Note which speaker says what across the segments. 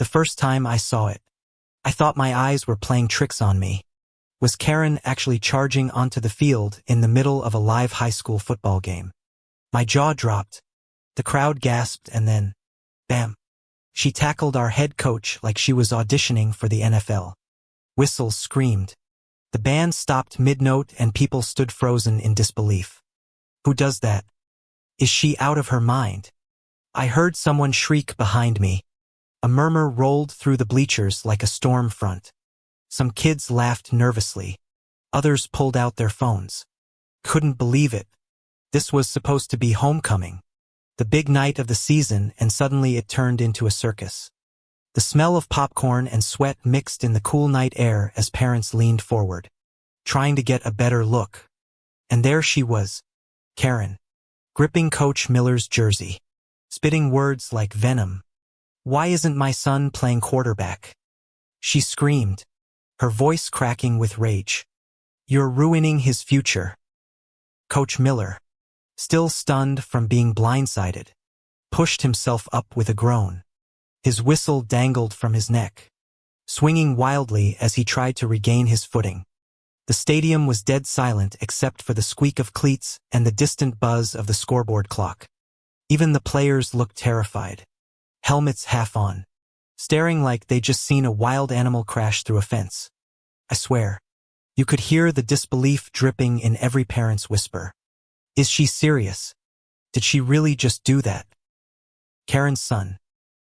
Speaker 1: The first time I saw it, I thought my eyes were playing tricks on me. Was Karen actually charging onto the field in the middle of a live high school football game? My jaw dropped. The crowd gasped and then, bam! She tackled our head coach like she was auditioning for the NFL. Whistles screamed. The band stopped mid-note and people stood frozen in disbelief. Who does that? Is she out of her mind? I heard someone shriek behind me. A murmur rolled through the bleachers like a storm front. Some kids laughed nervously. Others pulled out their phones. Couldn't believe it. This was supposed to be homecoming, the big night of the season, and suddenly it turned into a circus. The smell of popcorn and sweat mixed in the cool night air as parents leaned forward, trying to get a better look. And there she was, Karen, gripping Coach Miller's jersey, spitting words like venom. "Why isn't my son playing quarterback?" She screamed, her voice cracking with rage. "You're ruining his future." Coach Miller, still stunned from being blindsided, pushed himself up with a groan. His whistle dangled from his neck, swinging wildly as he tried to regain his footing. The stadium was dead silent except for the squeak of cleats and the distant buzz of the scoreboard clock. Even the players looked terrified, helmets half on, staring like they'd just seen a wild animal crash through a fence. I swear, you could hear the disbelief dripping in every parent's whisper. Is she serious? Did she really just do that? Karen's son,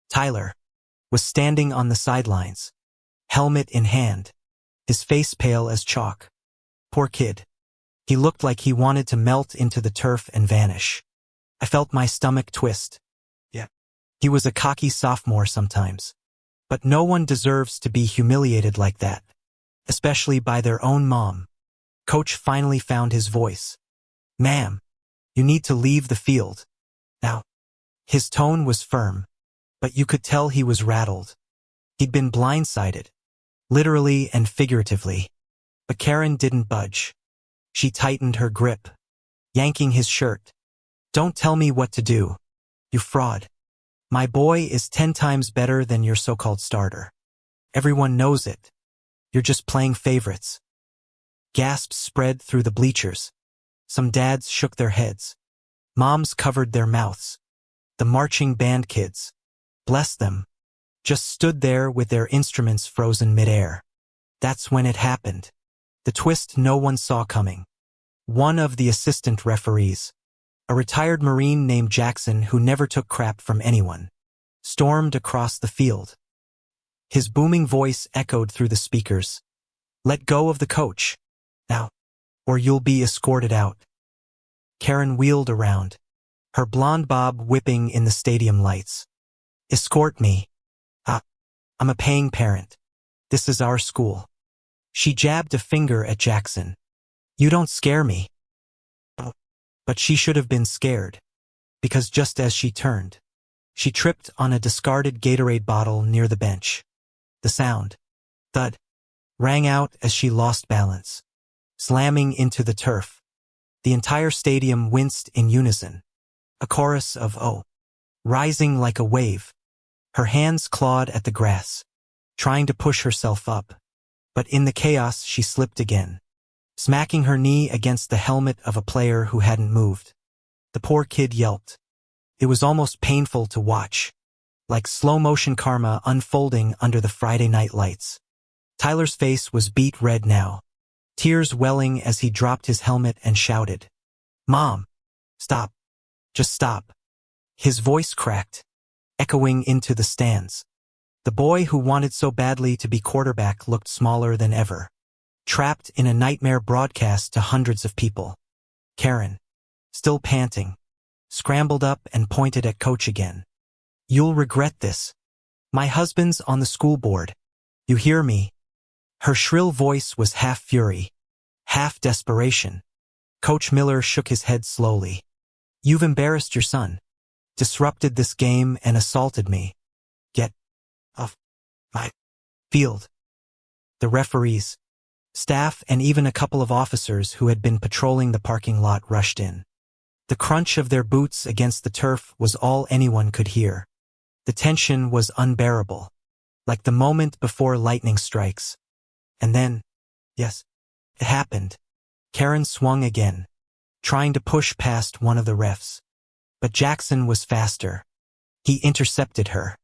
Speaker 1: Tyler, was standing on the sidelines, helmet in hand, his face pale as chalk. Poor kid. He looked like he wanted to melt into the turf and vanish. I felt my stomach twist. Yeah. He was a cocky sophomore sometimes. But no one deserves to be humiliated like that, especially by their own mom. Coach finally found his voice. "Ma'am, you need to leave the field now." His tone was firm, but you could tell he was rattled. He'd been blindsided, literally and figuratively. But Karen didn't budge. She tightened her grip, yanking his shirt. "Don't tell me what to do, you fraud. My boy is 10 times better than your so-called starter. Everyone knows it. You're just playing favorites." Gasps spread through the bleachers. Some dads shook their heads. Moms covered their mouths. The marching band kids, bless them, just stood there with their instruments frozen midair. That's when it happened. The twist no one saw coming. One of the assistant referees, a retired Marine named Jackson who never took crap from anyone, stormed across the field. His booming voice echoed through the speakers. "Let go of the coach, now, or you'll be escorted out." Karen wheeled around, her blonde bob whipping in the stadium lights. "Escort me. I'm a paying parent. This is our school." She jabbed a finger at Jackson. "You don't scare me." But she should have been scared, because just as she turned, she tripped on a discarded Gatorade bottle near the bench. The sound, thud, rang out as she lost balance, slamming into the turf. The entire stadium winced in unison, a chorus of "oh," rising like a wave. Her hands clawed at the grass, trying to push herself up. But in the chaos she slipped again, smacking her knee against the helmet of a player who hadn't moved. The poor kid yelped. It was almost painful to watch, like slow-motion karma unfolding under the Friday night lights. Tyler's face was beet red now, tears welling as he dropped his helmet and shouted, "Mom, stop. Just stop." His voice cracked, echoing into the stands. The boy who wanted so badly to be quarterback looked smaller than ever, trapped in a nightmare broadcast to hundreds of people. Karen, still panting, scrambled up and pointed at Coach again. "You'll regret this. My husband's on the school board. You hear me?" Her shrill voice was half fury, half desperation. Coach Miller shook his head slowly. "You've embarrassed your son, disrupted this game and assaulted me. Get off my field." The referees, staff, and even a couple of officers who had been patrolling the parking lot rushed in. The crunch of their boots against the turf was all anyone could hear. The tension was unbearable. like the moment before lightning strikes. And then, yes, it happened. Karen swung again, trying to push past one of the refs. But Jackson was faster. He intercepted her,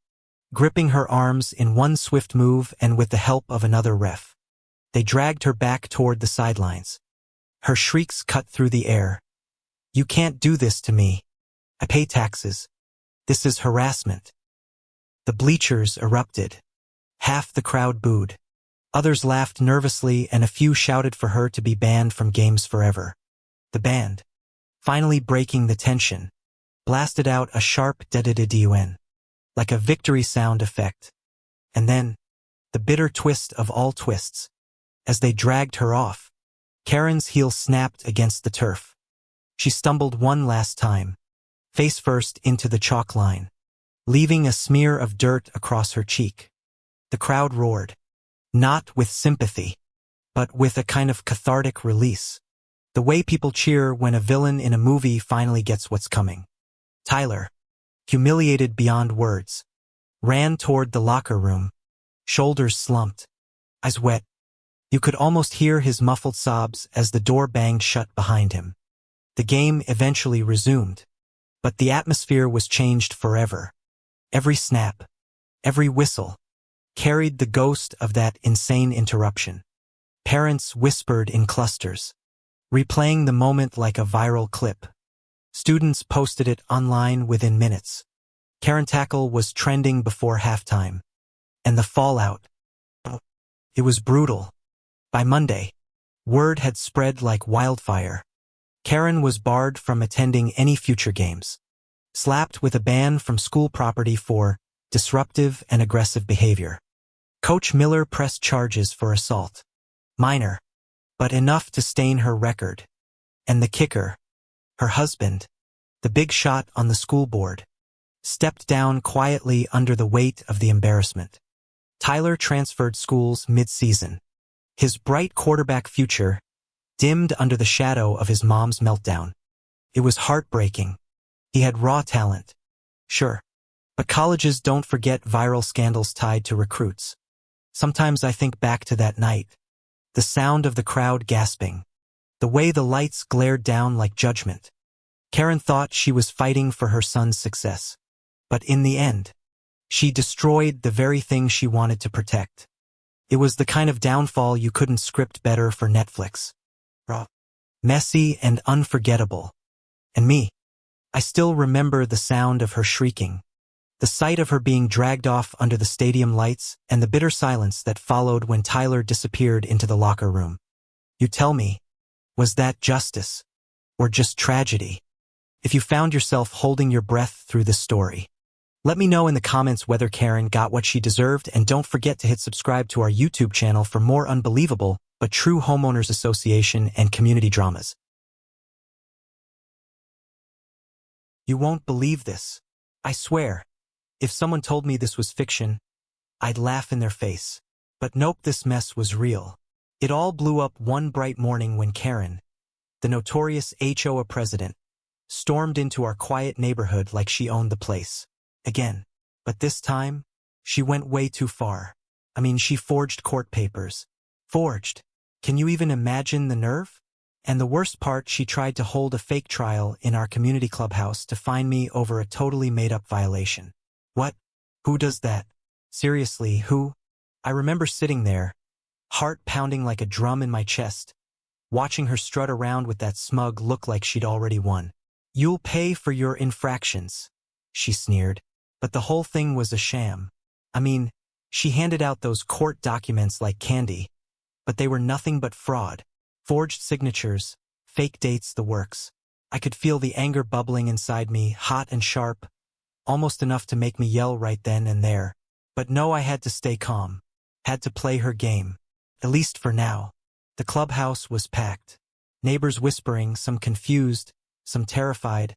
Speaker 1: gripping her arms in one swift move and with the help of another ref. They dragged her back toward the sidelines. Her shrieks cut through the air. "You can't do this to me. I pay taxes. This is harassment." The bleachers erupted. Half the crowd booed. Others laughed nervously and a few shouted for her to be banned from games forever. The band, finally breaking the tension, blasted out a sharp da-da-da-dun, like a victory sound effect. And then, the bitter twist of all twists. As they dragged her off, Karen's heel snapped against the turf. She stumbled one last time, face first into the chalk line, leaving a smear of dirt across her cheek. The crowd roared, not with sympathy, but with a kind of cathartic release. The way people cheer when a villain in a movie finally gets what's coming. Tyler, humiliated beyond words, ran toward the locker room, shoulders slumped, eyes wet. You could almost hear his muffled sobs as the door banged shut behind him. The game eventually resumed, but the atmosphere was changed forever. Every snap, every whistle, carried the ghost of that insane interruption. Parents whispered in clusters, replaying the moment like a viral clip. Students posted it online within minutes. Karen Tackle was trending before halftime. And the fallout. It was brutal. By Monday, word had spread like wildfire. Karen was barred from attending any future games, slapped with a ban from school property for disruptive and aggressive behavior. Coach Miller pressed charges for assault. Minor, but enough to stain her record. And the kicker, her husband, the big shot on the school board, stepped down quietly under the weight of the embarrassment. Tyler transferred schools mid-season. His bright quarterback future dimmed under the shadow of his mom's meltdown. It was heartbreaking. He had raw talent, sure, but colleges don't forget viral scandals tied to recruits. Sometimes I think back to that night. The sound of the crowd gasping. The way the lights glared down like judgment. Karen thought she was fighting for her son's success. But in the end, she destroyed the very thing she wanted to protect. It was the kind of downfall you couldn't script better for Netflix. Raw, messy, and unforgettable. And me, I still remember the sound of her shrieking, the sight of her being dragged off under the stadium lights, and the bitter silence that followed when Tyler disappeared into the locker room. You tell me, was that justice? Or just tragedy? If you found yourself holding your breath through this story, let me know in the comments whether Karen got what she deserved, and don't forget to hit subscribe to our YouTube channel for more unbelievable but true homeowners association and community dramas. You won't believe this. I swear. If someone told me this was fiction, I'd laugh in their face. But nope, this mess was real. It all blew up one bright morning when Karen, the notorious HOA president, stormed into our quiet neighborhood like she owned the place. Again. But this time, she went way too far. I mean, she forged court papers. Forged. Can you even imagine the nerve? And the worst part, she tried to hold a fake trial in our community clubhouse to fine me over a totally made-up violation. What? Who does that? Seriously, who? I remember sitting there, heart pounding like a drum in my chest, watching her strut around with that smug look like she'd already won. "You'll pay for your infractions," she sneered. But the whole thing was a sham. I mean, she handed out those court documents like candy, but they were nothing but fraud. Forged signatures, fake dates, the works. I could feel the anger bubbling inside me, hot and sharp, almost enough to make me yell right then and there. But no, I had to stay calm. Had to play her game. At least for now. The clubhouse was packed. Neighbors whispering, some confused, some terrified,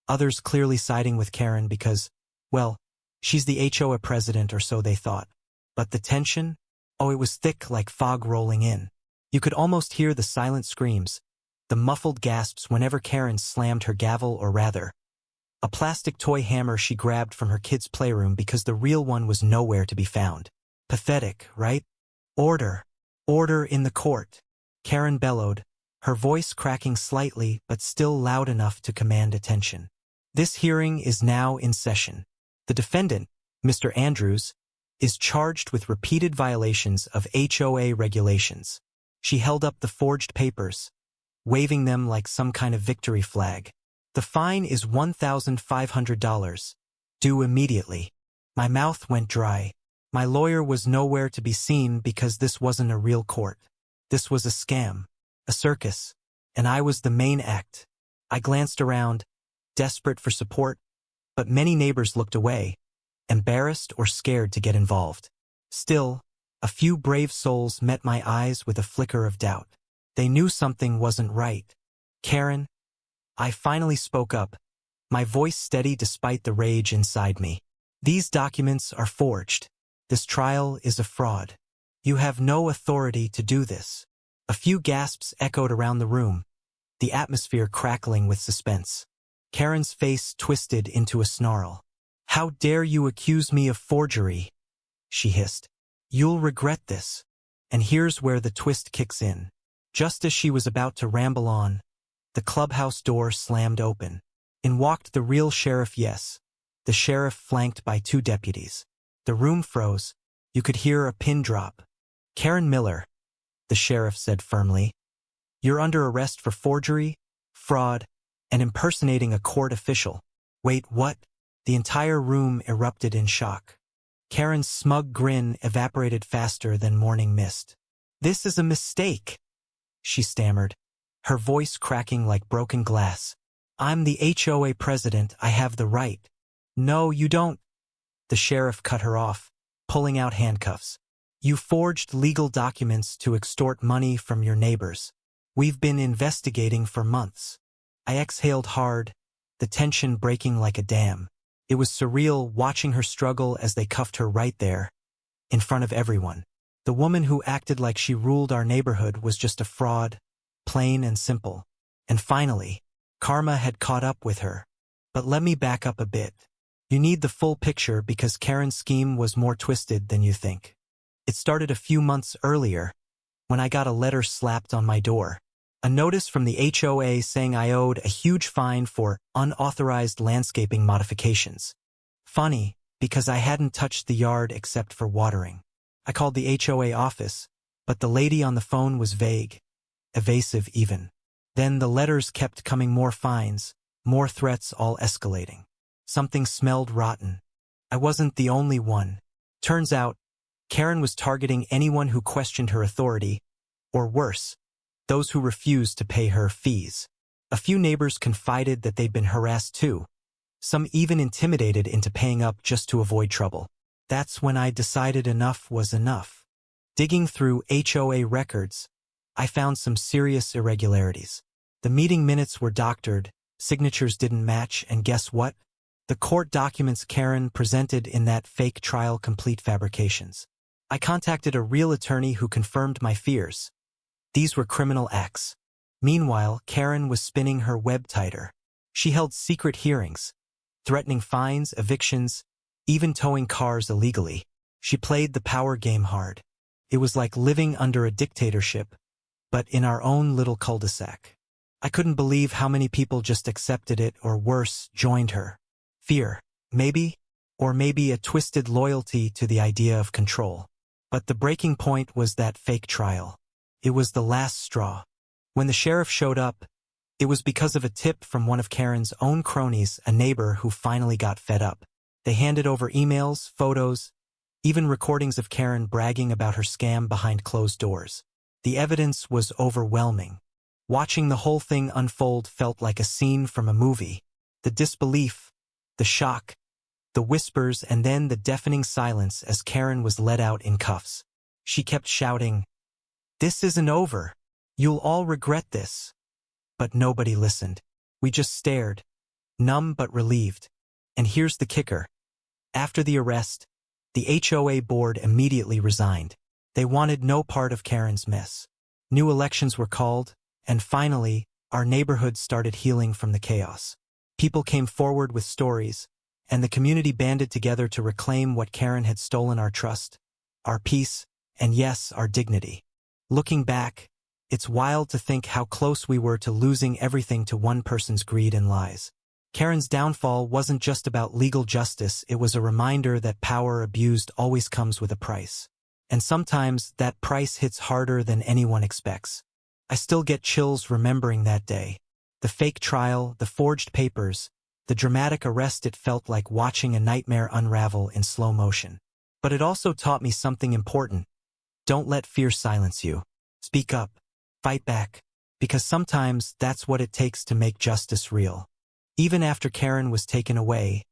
Speaker 1: others clearly siding with Karen because, well, she's the HOA president, or so they thought. But the tension? Oh, it was thick like fog rolling in. You could almost hear the silent screams, the muffled gasps whenever Karen slammed her gavel, or rather, a plastic toy hammer she grabbed from her kid's playroom because the real one was nowhere to be found. Pathetic, right? Order. Order in the court. Karen bellowed, her voice cracking slightly but still loud enough to command attention. This hearing is now in session. The defendant, Mr. Andrews, is charged with repeated violations of HOA regulations. She held up the forged papers, waving them like some kind of victory flag. The fine is $1,500, due immediately. My mouth went dry. My lawyer was nowhere to be seen because this wasn't a real court. This was a scam, a circus, and I was the main act. I glanced around, desperate for support, but many neighbors looked away, embarrassed or scared to get involved. Still, a few brave souls met my eyes with a flicker of doubt. They knew something wasn't right. Karen, I finally spoke up, my voice steady despite the rage inside me. These documents are forged. This trial is a fraud. You have no authority to do this. A few gasps echoed around the room, the atmosphere crackling with suspense. Karen's face twisted into a snarl. How dare you accuse me of forgery? She hissed. You'll regret this. And here's where the twist kicks in. Just as she was about to ramble on, the clubhouse door slammed open. In walked the real sheriff, yes. The sheriff flanked by 2 deputies. The room froze. You could hear a pin drop. Karen Miller, the sheriff said firmly. You're under arrest for forgery, fraud, and impersonating a court official. Wait, what? The entire room erupted in shock. Karen's smug grin evaporated faster than morning mist. This is a mistake, she stammered, her voice cracking like broken glass. I'm the HOA president. I have the right. No, you don't. The sheriff cut her off, pulling out handcuffs. You forged legal documents to extort money from your neighbors. We've been investigating for months. I exhaled hard, the tension breaking like a dam. It was surreal watching her struggle as they cuffed her right there, in front of everyone. The woman who acted like she ruled our neighborhood was just a fraud, plain and simple. And finally, karma had caught up with her. But let me back up a bit. You need the full picture because Karen's scheme was more twisted than you think. It started a few months earlier, when I got a letter slapped on my door. A notice from the HOA saying I owed a huge fine for unauthorized landscaping modifications. Funny, because I hadn't touched the yard except for watering. I called the HOA office, but the lady on the phone was vague, evasive even. Then the letters kept coming, more fines, more threats, all escalating. Something smelled rotten. I wasn't the only one. Turns out, Karen was targeting anyone who questioned her authority, or worse, those who refused to pay her fees. A few neighbors confided that they'd been harassed too. Some even intimidated into paying up just to avoid trouble. That's when I decided enough was enough. Digging through HOA records, I found some serious irregularities. The meeting minutes were doctored, signatures didn't match, and guess what? The court documents Karen presented in that fake trial complete fabrications. I contacted a real attorney who confirmed my fears. These were criminal acts. Meanwhile, Karen was spinning her web tighter. She held secret hearings, threatening fines, evictions, even towing cars illegally. She played the power game hard. It was like living under a dictatorship, but in our own little cul-de-sac. I couldn't believe how many people just accepted it, or worse, joined her. Fear, maybe, or maybe a twisted loyalty to the idea of control. But the breaking point was that fake trial. It was the last straw. When the sheriff showed up, it was because of a tip from one of Karen's own cronies, a neighbor who finally got fed up. They handed over emails, photos, even recordings of Karen bragging about her scam behind closed doors. The evidence was overwhelming. Watching the whole thing unfold felt like a scene from a movie. The disbelief, the shock, the whispers, and then the deafening silence as Karen was led out in cuffs. She kept shouting, "This isn't over. You'll all regret this." But nobody listened. We just stared, numb but relieved. And here's the kicker. After the arrest, the HOA board immediately resigned. They wanted no part of Karen's mess. New elections were called, and finally, our neighborhood started healing from the chaos. People came forward with stories, and the community banded together to reclaim what Karen had stolen: our trust, our peace, and yes, our dignity. Looking back, it's wild to think how close we were to losing everything to one person's greed and lies. Karen's downfall wasn't just about legal justice, it was a reminder that power abused always comes with a price. And sometimes that price hits harder than anyone expects. I still get chills remembering that day. The fake trial, the forged papers, the dramatic arrest. It felt like watching a nightmare unravel in slow motion. But it also taught me something important. Don't let fear silence you. Speak up. Fight back. Because sometimes that's what it takes to make justice real. Even after Karen was taken away,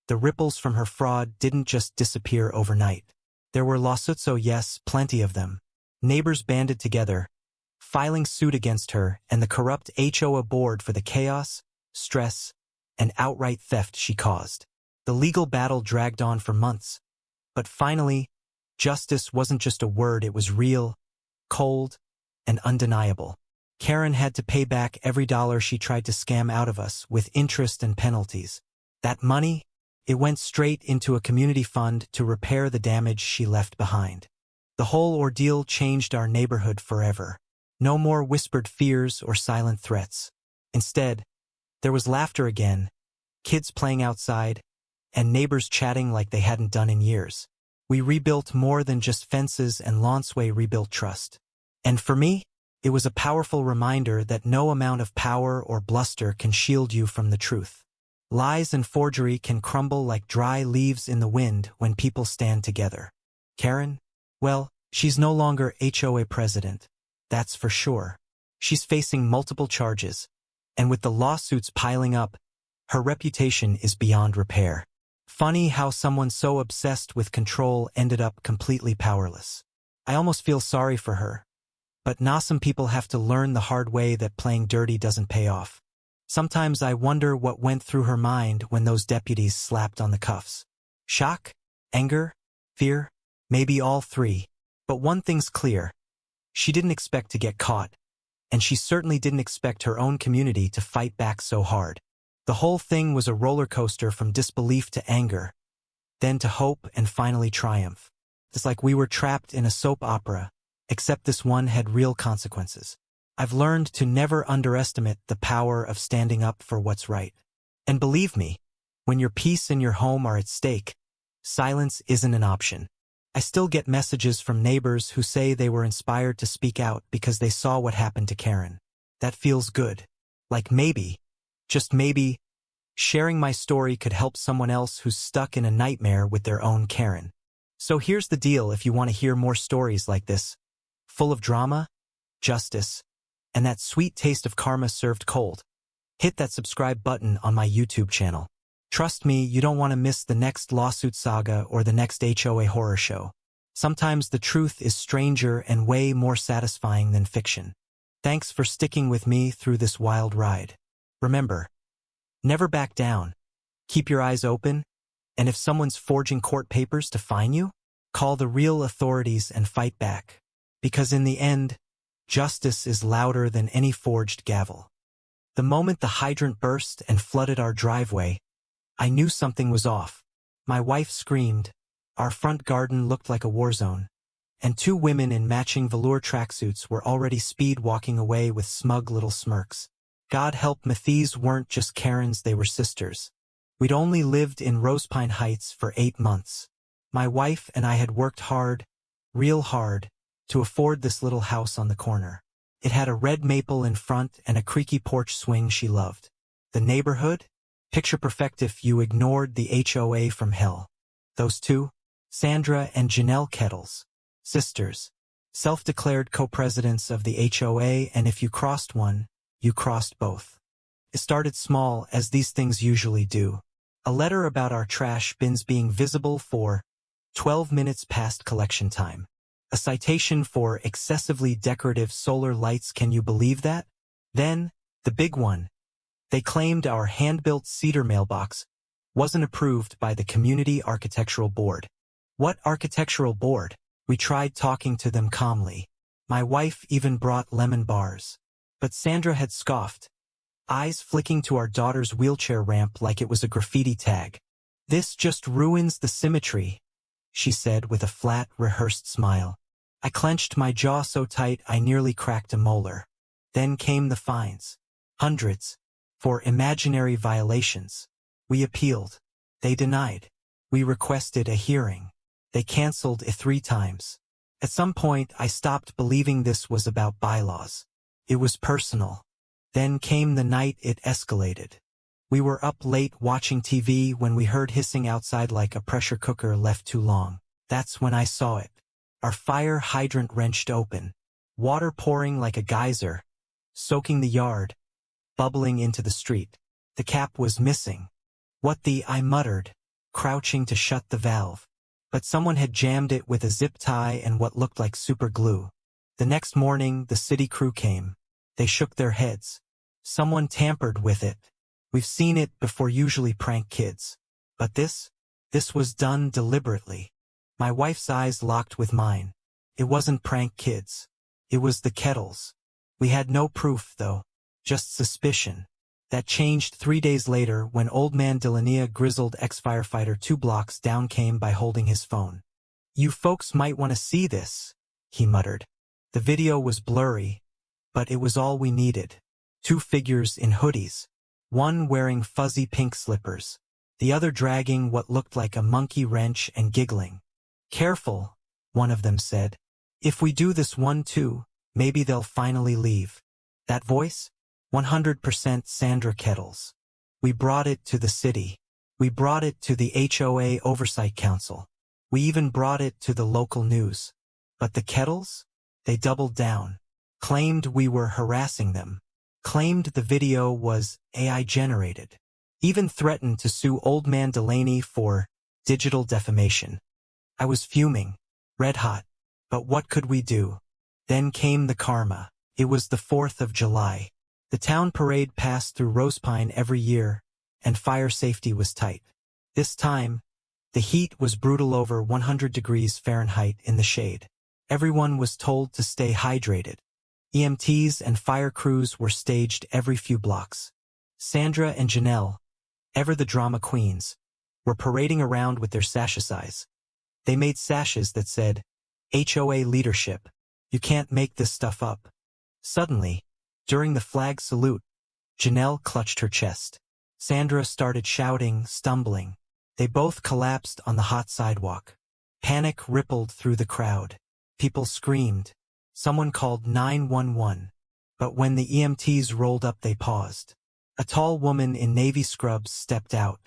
Speaker 1: the ripples from her fraud didn't just disappear overnight. There were lawsuits, oh yes, plenty of them. Neighbors banded together, filing suit against her and the corrupt HOA board for the chaos, stress, and outright theft she caused. The legal battle dragged on for months. But finally, justice wasn't just a word, it was real, cold, and undeniable. Karen had to pay back every dollar she tried to scam out of us with interest and penalties. That money, it went straight into a community fund to repair the damage she left behind. The whole ordeal changed our neighborhood forever. No more whispered fears or silent threats. Instead, there was laughter again, kids playing outside, and neighbors chatting like they hadn't done in years. We rebuilt more than just fences, and Lonsway rebuilt trust. And for me, it was a powerful reminder that no amount of power or bluster can shield you from the truth. Lies and forgery can crumble like dry leaves in the wind when people stand together. Karen? Well, she's no longer HOA president. That's for sure. She's facing multiple charges, and with the lawsuits piling up, her reputation is beyond repair. Funny how someone so obsessed with control ended up completely powerless. I almost feel sorry for her. But some people have to learn the hard way that playing dirty doesn't pay off. Sometimes I wonder what went through her mind when those deputies slapped on the cuffs. Shock? Anger? Fear? Maybe all three. But one thing's clear. She didn't expect to get caught. And she certainly didn't expect her own community to fight back so hard. The whole thing was a roller coaster from disbelief to anger, then to hope and finally triumph. It's like we were trapped in a soap opera, except this one had real consequences. I've learned to never underestimate the power of standing up for what's right. And believe me, when your peace and your home are at stake, silence isn't an option. I still get messages from neighbors who say they were inspired to speak out because they saw what happened to Karen. That feels good. Like maybe, just maybe, sharing my story could help someone else who's stuck in a nightmare with their own Karen. So here's the deal: if you want to hear more stories like this, full of drama, justice, and that sweet taste of karma served cold, hit that subscribe button on my YouTube channel. Trust me, you don't want to miss the next lawsuit saga or the next HOA horror show. Sometimes the truth is stranger and way more satisfying than fiction. Thanks for sticking with me through this wild ride. Remember, never back down. Keep your eyes open, and if someone's forging court papers to fine you, call the real authorities and fight back. Because in the end, justice is louder than any forged gavel. The moment the hydrant burst and flooded our driveway, I knew something was off. My wife screamed. Our front garden looked like a war zone. And two women in matching velour tracksuits were already speed walking away with smug little smirks. God help me, these weren't just Karens, they were sisters. We'd only lived in Rosepine Heights for 8 months. My wife and I had worked hard, real hard, to afford this little house on the corner. It had a red maple in front and a creaky porch swing she loved. The neighborhood? Picture perfect if you ignored the HOA from hell. Those two? Sandra and Janelle Kettles. Sisters. Self-declared co-presidents of the HOA, and if you crossed one, you crossed both. It started small, as these things usually do. A letter about our trash bins being visible for 12 minutes past collection time. A citation for excessively decorative solar lights, can you believe that? Then, the big one. They claimed our hand-built cedar mailbox wasn't approved by the Community Architectural Board. What architectural board? We tried talking to them calmly. My wife even brought lemon bars. But Sandra had scoffed, eyes flicking to our daughter's wheelchair ramp like it was a graffiti tag. This just ruins the symmetry. she said with a flat, rehearsed smile. I clenched my jaw so tight I nearly cracked a molar. Then came the fines. Hundreds. For imaginary violations. We appealed. They denied. We requested a hearing. They canceled it 3 times. At some point, I stopped believing this was about bylaws. It was personal. Then came the night it escalated. We were up late watching TV when we heard hissing outside like a pressure cooker left too long. That's when I saw it. Our fire hydrant wrenched open. Water pouring like a geyser. Soaking the yard. Bubbling into the street. The cap was missing. I muttered, crouching to shut the valve. But someone had jammed it with a zip tie and what looked like super glue. The next morning, the city crew came. They shook their heads. Someone tampered with it. We've seen it before, usually prank kids. But this was done deliberately. My wife's eyes locked with mine. It wasn't prank kids. It was the kettles. We had no proof, though. Just suspicion. That changed 3 days later when old man Delaney, a grizzled ex-firefighter 2 blocks down, came by holding his phone. You folks might want to see this, he muttered. The video was blurry, but it was all we needed. 2 figures in hoodies. One wearing fuzzy pink slippers. The other dragging what looked like a monkey wrench and giggling. Careful, one of them said. If we do this one too, maybe they'll finally leave. That voice? 100% Sandra Kettles. We brought it to the city. We brought it to the HOA Oversight Council. We even brought it to the local news. But the Kettles? They doubled down. Claimed we were harassing them. Claimed the video was AI generated. Even threatened to sue old man Delaney for digital defamation. I was fuming. Red hot. But what could we do? Then came the karma. It was the 4th of July. The town parade passed through Rosepine every year, and fire safety was tight. This time, the heat was brutal, over 100 degrees Fahrenheit in the shade. Everyone was told to stay hydrated. EMTs and fire crews were staged every few blocks. Sandra and Janelle, ever the drama queens, were parading around with their sashes. They made sashes that said, HOA leadership. You can't make this stuff up. Suddenly, during the flag salute, Janelle clutched her chest. Sandra started shouting, stumbling. They both collapsed on the hot sidewalk. Panic rippled through the crowd. People screamed. Someone called 911. But when the EMTs rolled up, they paused. A tall woman in navy scrubs stepped out.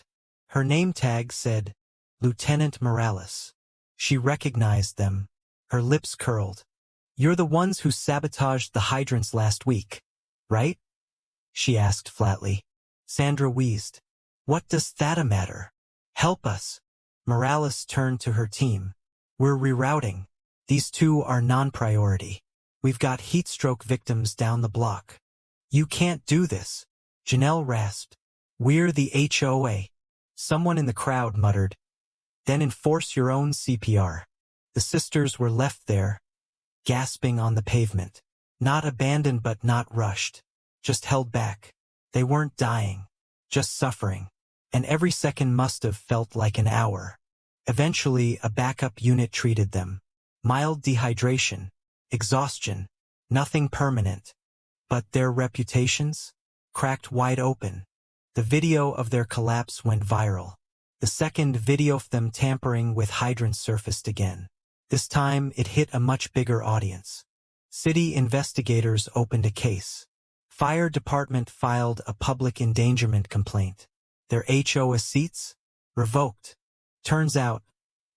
Speaker 1: Her name tag said, Lieutenant Morales. She recognized them. Her lips curled. You're the ones who sabotaged the hydrants last week, right? She asked flatly. Sandra wheezed. What does that matter? Help us. Morales turned to her team. We're rerouting. These 2 are non-priority. We've got heat stroke victims down the block. You can't do this. Janelle rasped. We're the HOA. Someone in the crowd muttered. Then enforce your own CPR. The sisters were left there, gasping on the pavement. Not abandoned but not rushed. Just held back. They weren't dying. Just suffering. And every second must have felt like an hour. Eventually, a backup unit treated them. Mild dehydration. Exhaustion. Nothing permanent. But their reputations? Cracked wide open. The video of their collapse went viral. The second video of them tampering with hydrants surfaced again. This time, it hit a much bigger audience. City investigators opened a case. Fire department filed a public endangerment complaint. Their HOA seats? Revoked. Turns out,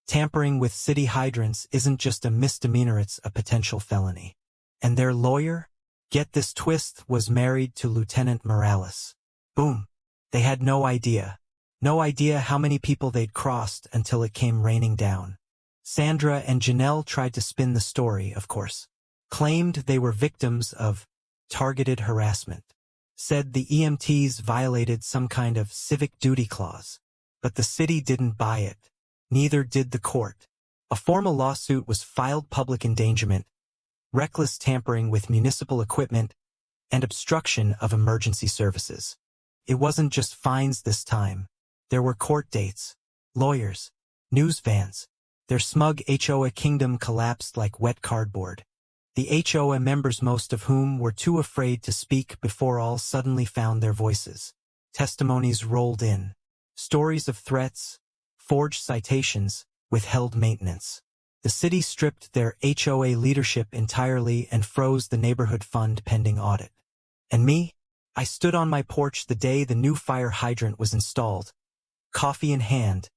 Speaker 1: tampering with city hydrants isn't just a misdemeanor, it's a potential felony. And their lawyer? Get this twist, was married to Lieutenant Morales. Boom. They had no idea. No idea how many people they'd crossed until it came raining down. Sandra and Janelle tried to spin the story, of course. Claimed they were victims of targeted harassment. Said the EMTs violated some kind of civic duty clause. But the city didn't buy it. Neither did the court. A formal lawsuit was filed: public endangerment, reckless tampering with municipal equipment, and obstruction of emergency services. It wasn't just fines this time. There were court dates, lawyers, news vans, Their smug HOA kingdom collapsed like wet cardboard. The HOA members, most of whom were too afraid to speak before all suddenly found their voices. Testimonies rolled in. Stories of threats, forged citations, withheld maintenance. The city stripped their HOA leadership entirely and froze the neighborhood fund pending audit. And me? I stood on my porch the day the new fire hydrant was installed, coffee in hand,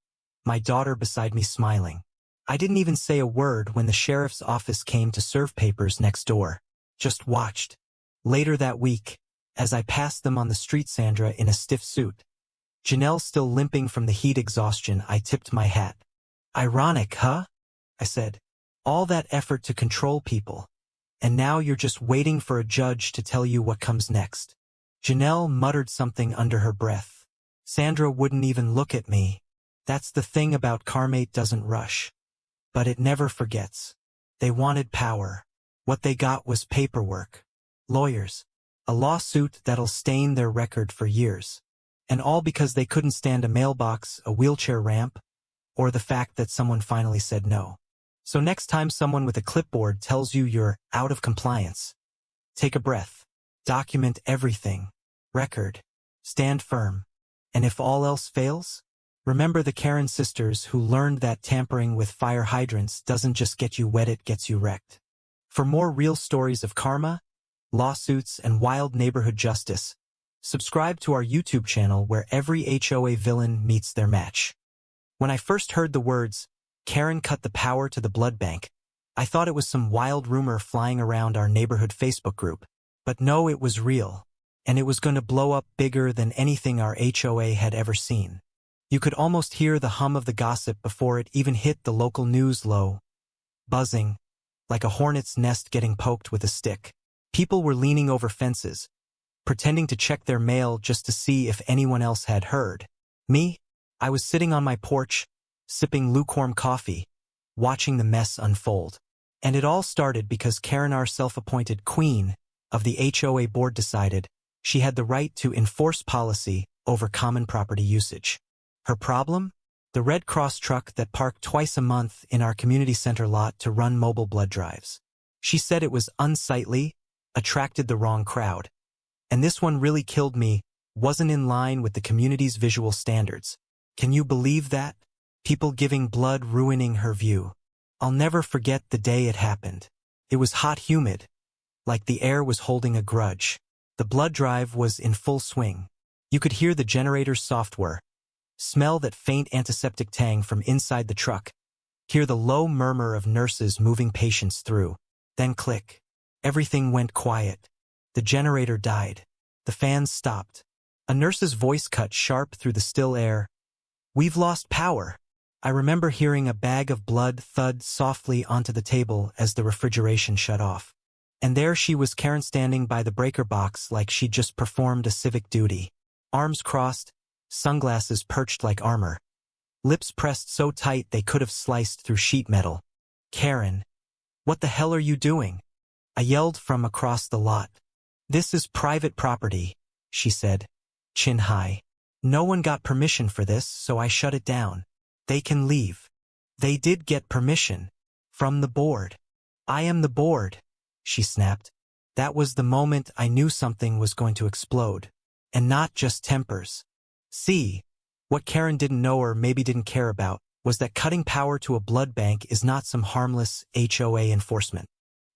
Speaker 1: my daughter beside me smiling. I didn't even say a word when the sheriff's office came to serve papers next door. Just watched. Later that week, as I passed them on the street, Sandra in a stiff suit, Janelle still limping from the heat exhaustion, I tipped my hat. Ironic, huh? I said. All that effort to control people. And now you're just waiting for a judge to tell you what comes next. Janelle muttered something under her breath. Sandra wouldn't even look at me. That's the thing about karma, it doesn't rush. But it never forgets. They wanted power. What they got was paperwork. Lawyers. A lawsuit that'll stain their record for years. And all because they couldn't stand a mailbox, a wheelchair ramp, or the fact that someone finally said no. So next time someone with a clipboard tells you you're out of compliance, take a breath. Document everything. Record. Stand firm. And if all else fails, remember the Karen sisters who learned that tampering with fire hydrants doesn't just get you wet, it gets you wrecked. For more real stories of karma, lawsuits, and wild neighborhood justice, subscribe to our YouTube channel where every HOA villain meets their match. When I first heard the words, Karen cut the power to the blood bank, I thought it was some wild rumor flying around our neighborhood Facebook group. But no, it was real. And it was going to blow up bigger than anything our HOA had ever seen. You could almost hear the hum of the gossip before it even hit the local news, low, buzzing, like a hornet's nest getting poked with a stick. People were leaning over fences, pretending to check their mail just to see if anyone else had heard. Me? I was sitting on my porch, sipping lukewarm coffee, watching the mess unfold. And it all started because Karen, our self-appointed queen of the HOA board, decided she had the right to enforce policy over common property usage. Her problem? The Red Cross truck that parked twice a month in our community center lot to run mobile blood drives. She said it was unsightly, attracted the wrong crowd. And this one really killed me, wasn't in line with the community's visual standards. Can you believe that? People giving blood ruining her view. I'll never forget the day it happened. It was hot, humid, like the air was holding a grudge. The blood drive was in full swing. You could hear the generator's software, smell that faint antiseptic tang from inside the truck, hear the low murmur of nurses moving patients through. Then click. Everything went quiet. The generator died. The fans stopped. A nurse's voice cut sharp through the still air. We've lost power. I remember hearing a bag of blood thud softly onto the table as the refrigeration shut off. And there she was, Karen, standing by the breaker box like she'd just performed a civic duty. Arms crossed, sunglasses perched like armor. Lips pressed so tight they could have sliced through sheet metal. Karen, what the hell are you doing? I yelled from across the lot. This is private property, she said, chin high. No one got permission for this, so I shut it down. They can leave. They did get permission. From the board. I am the board, she snapped. That was the moment I knew something was going to explode. And not just tempers. See, what Karen didn't know, or maybe didn't care about, was that cutting power to a blood bank is not some harmless HOA enforcement.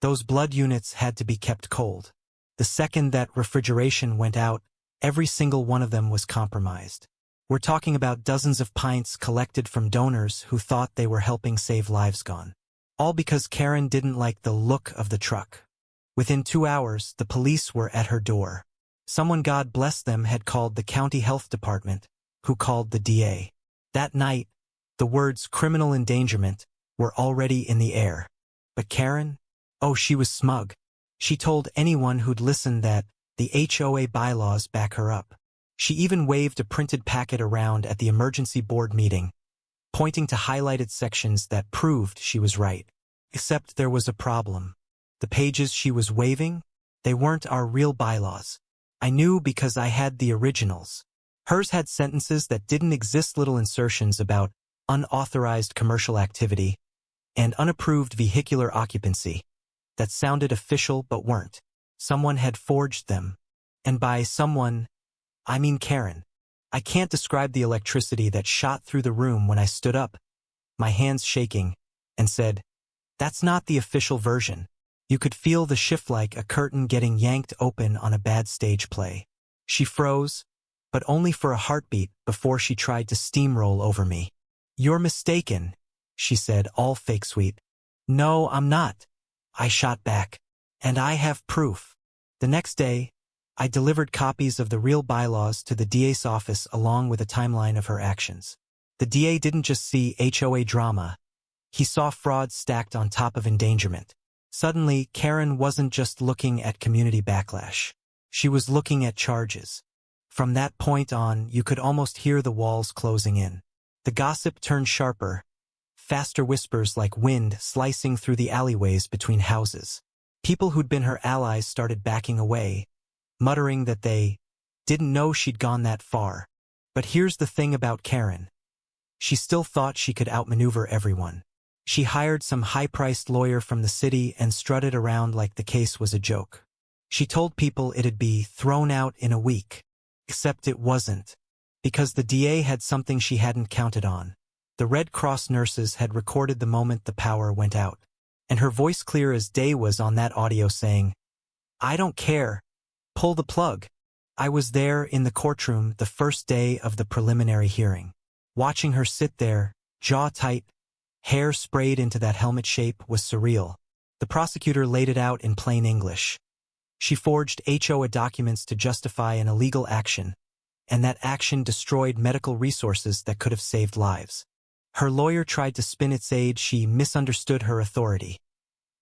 Speaker 1: Those blood units had to be kept cold. The second that refrigeration went out, every single one of them was compromised. We're talking about dozens of pints collected from donors who thought they were helping save lives gone. All because Karen didn't like the look of the truck. Within 2 hours, the police were at her door. Someone, God bless them, had called the county health department, who called the DA. That night, the words criminal endangerment were already in the air. But Karen? Oh, she was smug. She told anyone who'd listen that the HOA bylaws back her up. She even waved a printed packet around at the emergency board meeting, pointing to highlighted sections that proved she was right. Except there was a problem. The pages she was waving, they weren't our real bylaws. I knew because I had the originals. Hers had sentences that didn't exist, little insertions about unauthorized commercial activity, and unapproved vehicular occupancy that sounded official but weren't. Someone had forged them. And by someone, I mean Karen. I can't describe the electricity that shot through the room when I stood up, my hands shaking, and said, "That's not the official version." You could feel the shift like a curtain getting yanked open on a bad stage play. She froze, but only for a heartbeat before she tried to steamroll over me. "You're mistaken," she said, all fake sweet. "No, I'm not," I shot back. "And I have proof." The next day, I delivered copies of the real bylaws to the DA's office along with a timeline of her actions. The DA didn't just see HOA drama. He saw fraud stacked on top of endangerment. Suddenly, Karen wasn't just looking at community backlash. She was looking at charges. From that point on, you could almost hear the walls closing in. The gossip turned sharper, faster whispers like wind slicing through the alleyways between houses. People who'd been her allies started backing away, muttering that they didn't know she'd gone that far. But here's the thing about Karen. She still thought she could outmaneuver everyone. She hired some high-priced lawyer from the city and strutted around like the case was a joke. She told people it'd be thrown out in a week. Except it wasn't. Because the DA had something she hadn't counted on. The Red Cross nurses had recorded the moment the power went out. And her voice clear as day was on that audio saying, "I don't care. Pull the plug." I was there in the courtroom the first day of the preliminary hearing. Watching her sit there, jaw tight, hair sprayed into that helmet shape was surreal. The prosecutor laid it out in plain English. She forged HOA documents to justify an illegal action, and that action destroyed medical resources that could have saved lives. Her lawyer tried to spin its aid she misunderstood her authority,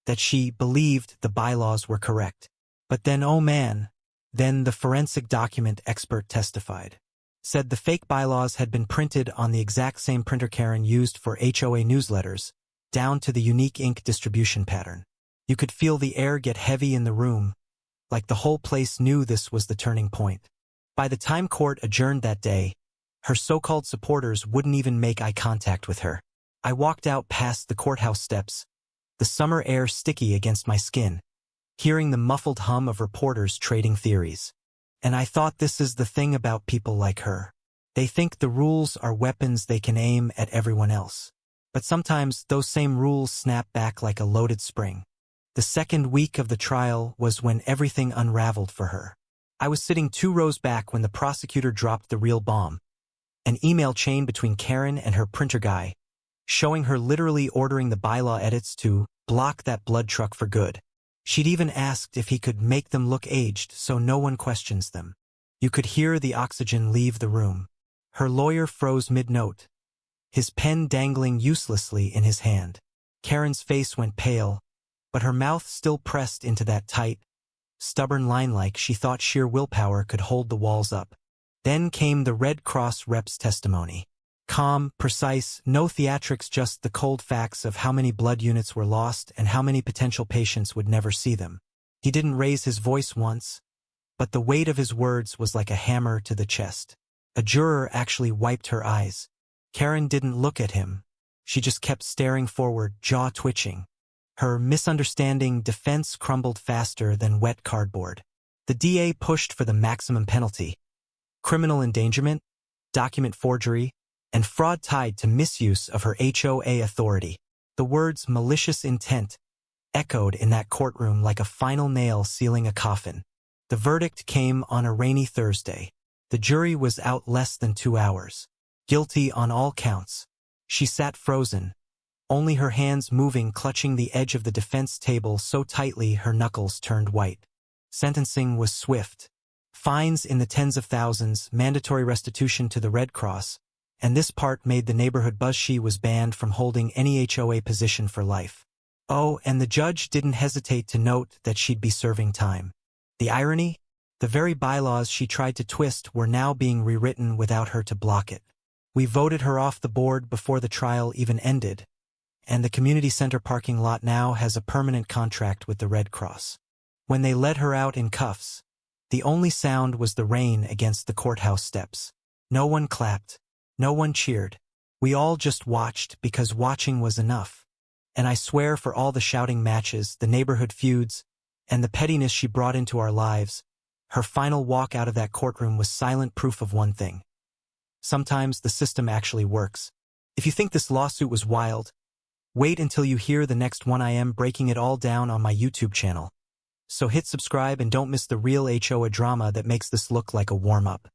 Speaker 1: that she believed the bylaws were correct. But then, oh man, then the forensic document expert testified. Said the fake bylaws had been printed on the exact same printer Karen used for HOA newsletters, down to the unique ink distribution pattern. You could feel the air get heavy in the room, like the whole place knew this was the turning point. By the time court adjourned that day, her so-called supporters wouldn't even make eye contact with her. I walked out past the courthouse steps, the summer air sticky against my skin, hearing the muffled hum of reporters trading theories. And I thought, this is the thing about people like her. They think the rules are weapons they can aim at everyone else. But sometimes those same rules snap back like a loaded spring. The second week of the trial was when everything unraveled for her. I was sitting 2 rows back when the prosecutor dropped the real bomb. An email chain between Karen and her printer guy, showing her literally ordering the bylaw edits to block that blood truck for good. She'd even asked if he could make them look aged so no one questions them. You could hear the oxygen leave the room. Her lawyer froze mid-note, his pen dangling uselessly in his hand. Karen's face went pale, but her mouth still pressed into that tight, stubborn line like she thought sheer willpower could hold the walls up. Then came the Red Cross rep's testimony. Calm, precise, no theatrics, just the cold facts of how many blood units were lost and how many potential patients would never see them. He didn't raise his voice once, but the weight of his words was like a hammer to the chest. A juror actually wiped her eyes. Karen didn't look at him. She just kept staring forward, jaw twitching. Her misunderstanding defense crumbled faster than wet cardboard. The DA pushed for the maximum penalty: criminal endangerment, document forgery, and fraud tied to misuse of her HOA authority. The words malicious intent echoed in that courtroom like a final nail sealing a coffin. The verdict came on a rainy Thursday. The jury was out less than 2 hours. Guilty on all counts. She sat frozen, only her hands moving, clutching the edge of the defense table so tightly her knuckles turned white. Sentencing was swift. Fines in the tens of thousands, mandatory restitution to the Red Cross, and this part made the neighborhood buzz. She was banned from holding any HOA position for life. Oh, and the judge didn't hesitate to note that she'd be serving time. The irony? The very bylaws she tried to twist were now being rewritten without her to block it. We voted her off the board before the trial even ended, and the community center parking lot now has a permanent contract with the Red Cross. When they let her out in cuffs, the only sound was the rain against the courthouse steps. No one clapped. No one cheered. We all just watched because watching was enough. And I swear for all the shouting matches, the neighborhood feuds, and the pettiness she brought into our lives, her final walk out of that courtroom was silent proof of one thing. Sometimes the system actually works. If you think this lawsuit was wild, wait until you hear the next one. I am breaking it all down on my YouTube channel. So hit subscribe and don't miss the real HOA drama that makes this look like a warm-up.